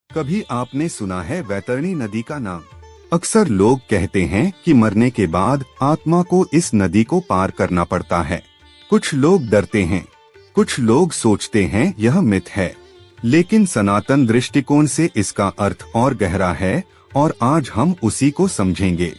कभी आपने सुना है वैतरणी नदी का नाम? अक्सर लोग कहते हैं कि मरने के बाद आत्मा को इस नदी को पार करना पड़ता है। कुछ लोग डरते हैं, कुछ लोग सोचते हैं यह मिथ है, लेकिन सनातन दृष्टिकोण से इसका अर्थ और गहरा है और आज हम उसी को समझेंगे।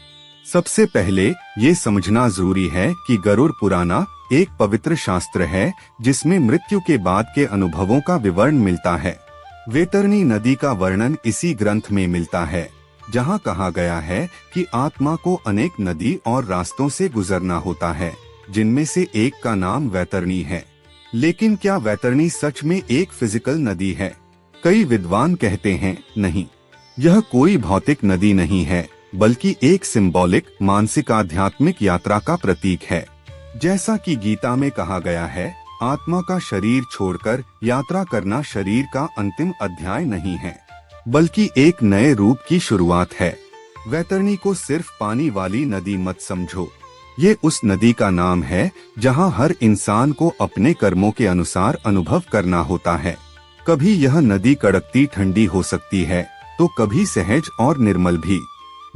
सबसे पहले ये समझना जरूरी है कि गरुड़ पुराना एक पवित्र शास्त्र है जिसमें मृत्यु के बाद के अनुभवों का विवरण मिलता है। वैतरणी नदी का वर्णन इसी ग्रंथ में मिलता है, जहाँ कहा गया है कि आत्मा को अनेक नदी और रास्तों से गुजरना होता है, जिनमें से एक का नाम वैतरणी है। लेकिन क्या वैतरणी सच में एक फिजिकल नदी है? कई विद्वान कहते हैं नहीं, यह कोई भौतिक नदी नहीं है, बल्कि एक सिंबॉलिक मानसिक आध्यात्मिक यात्रा का प्रतीक है। जैसा कि गीता में कहा गया है, आत्मा का शरीर छोड़कर यात्रा करना शरीर का अंतिम अध्याय नहीं है, बल्कि एक नए रूप की शुरुआत है। वैतरणी को सिर्फ पानी वाली नदी मत समझो, ये उस नदी का नाम है जहां हर इंसान को अपने कर्मों के अनुसार अनुभव करना होता है। कभी यह नदी कड़कती ठंडी हो सकती है, तो कभी सहज और निर्मल भी।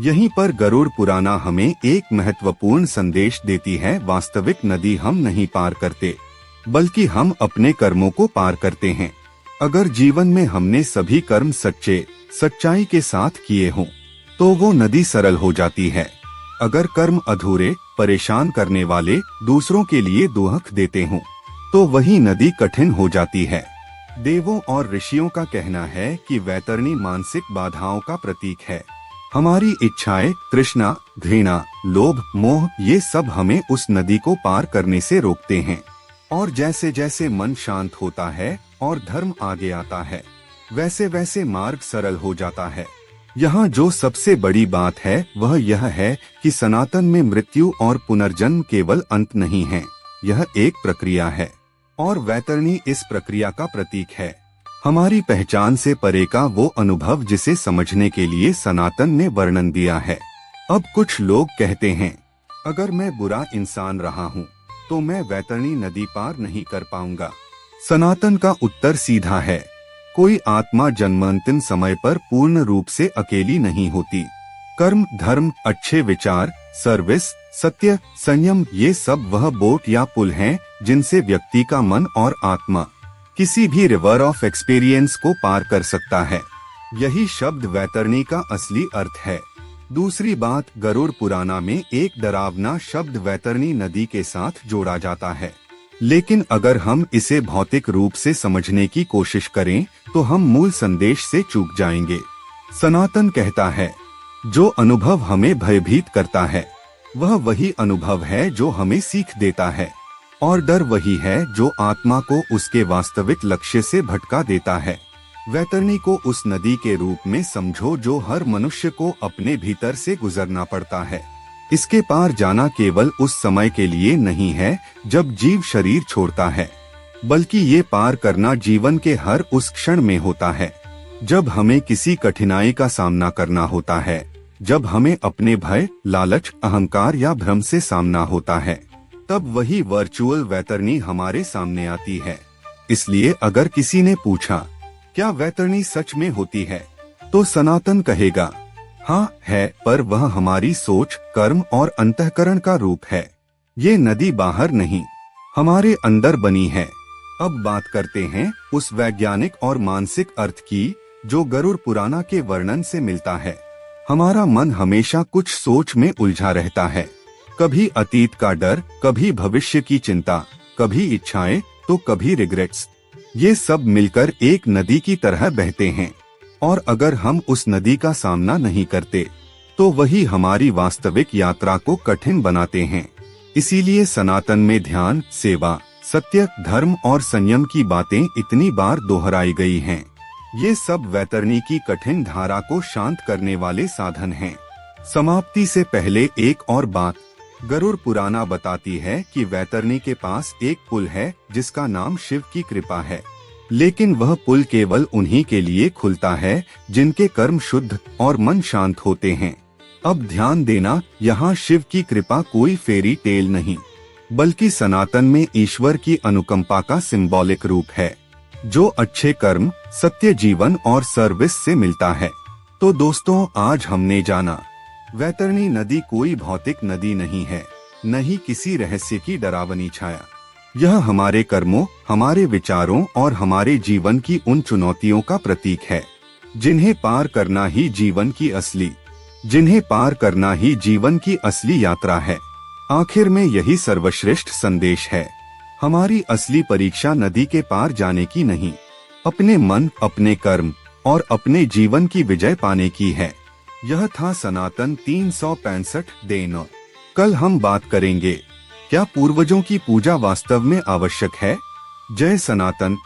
यहीं पर गरुड़ पुराना हमें एक महत्वपूर्ण संदेश देती है। वास्तविक नदी हम नहीं पार करते, बल्कि हम अपने कर्मों को पार करते हैं। अगर जीवन में हमने सभी कर्म सच्चाई के साथ किए हों, तो वो नदी सरल हो जाती है। अगर कर्म अधूरे, परेशान करने वाले, दूसरों के लिए दुख देते हों, तो वही नदी कठिन हो जाती है। देवों और ऋषियों का कहना है कि वैतरणी मानसिक बाधाओं का प्रतीक है। हमारी इच्छाएं, तृष्णा, घृणा, लोभ, मोह, ये सब हमें उस नदी को पार करने से रोकते हैं। और जैसे जैसे मन शांत होता है और धर्म आगे आता है, वैसे वैसे मार्ग सरल हो जाता है। यहाँ जो सबसे बड़ी बात है वह यह है कि सनातन में मृत्यु और पुनर्जन्म केवल अंत नहीं है, यह एक प्रक्रिया है, और वैतरणी इस प्रक्रिया का प्रतीक है। हमारी पहचान से परे का वो अनुभव जिसे समझने के लिए सनातन ने वर्णन दिया है। अब कुछ लोग कहते हैं, अगर मैं बुरा इंसान रहा हूँ तो मैं वैतरणी नदी पार नहीं कर पाऊंगा। सनातन का उत्तर सीधा है, कोई आत्मा जन्मांतिम समय पर पूर्ण रूप से अकेली नहीं होती। कर्म, धर्म, अच्छे विचार, सर्विस, सत्य, संयम, ये सब वह बोट या पुल हैं जिनसे व्यक्ति का मन और आत्मा किसी भी रिवर ऑफ एक्सपीरियंस को पार कर सकता है। यही शब्द वैतरणी का असली अर्थ है। दूसरी बात, गरुड़ पुराना में एक डरावना शब्द वैतरणी नदी के साथ जोड़ा जाता है, लेकिन अगर हम इसे भौतिक रूप से समझने की कोशिश करें तो हम मूल संदेश से चूक जाएंगे। सनातन कहता है, जो अनुभव हमें भयभीत करता है वह वही अनुभव है जो हमें सीख देता है, और डर वही है जो आत्मा को उसके वास्तविक लक्ष्य से भटका देता है। वैतरणी को उस नदी के रूप में समझो जो हर मनुष्य को अपने भीतर से गुजरना पड़ता है। इसके पार जाना केवल उस समय के लिए नहीं है जब जीव शरीर छोड़ता है, बल्कि ये पार करना जीवन के हर उस क्षण में होता है जब हमें किसी कठिनाई का सामना करना होता है, जब हमें अपने भय, लालच, अहंकार या भ्रम से सामना होता है, तब वही वर्चुअल वैतरणी हमारे सामने आती है। इसलिए अगर किसी ने पूछा, क्या वैतरणी सच में होती है, तो सनातन कहेगा, हाँ है, पर वह हमारी सोच, कर्म और अंतःकरण का रूप है। ये नदी बाहर नहीं, हमारे अंदर बनी है। अब बात करते हैं उस वैज्ञानिक और मानसिक अर्थ की जो गरुड़ पुराना के वर्णन से मिलता है। हमारा मन हमेशा कुछ सोच में उलझा रहता है, कभी अतीत का डर, कभी भविष्य की चिंता, कभी इच्छाएं तो कभी रिग्रेट्स। ये सब मिलकर एक नदी की तरह बहते हैं, और अगर हम उस नदी का सामना नहीं करते तो वही हमारी वास्तविक यात्रा को कठिन बनाते हैं। इसीलिए सनातन में ध्यान, सेवा, सत्य, धर्म और संयम की बातें इतनी बार दोहराई गई हैं। ये सब वैतरणी की कठिन धारा को शांत करने वाले साधन हैं। समाप्ति से पहले एक और बात, गरुड़ पुराना बताती है कि वैतरणी के पास एक पुल है जिसका नाम शिव की कृपा है, लेकिन वह पुल केवल उन्हीं के लिए खुलता है जिनके कर्म शुद्ध और मन शांत होते हैं। अब ध्यान देना, यहाँ शिव की कृपा कोई फेरी टेल नहीं, बल्कि सनातन में ईश्वर की अनुकंपा का सिंबॉलिक रूप है। जो अच्छे कर्म, सत्य जीवन और सर्विस से मिलता है। तो दोस्तों, आज हमने जाना वैतरणी नदी कोई भौतिक नदी नहीं है, न ही किसी रहस्य की डरावनी छाया। यह हमारे कर्मों, हमारे विचारों और हमारे जीवन की उन चुनौतियों का प्रतीक है जिन्हें पार करना ही जीवन की असली यात्रा है। आखिर में यही सर्वश्रेष्ठ संदेश है। हमारी असली परीक्षा नदी के पार जाने की नहीं, अपने मन, अपने कर्म और अपने जीवन की विजय पाने की है। यह था सनातन 365 दिन। कल हम बात करेंगे, क्या पूर्वजों की पूजा वास्तव में आवश्यक है? जय सनातन।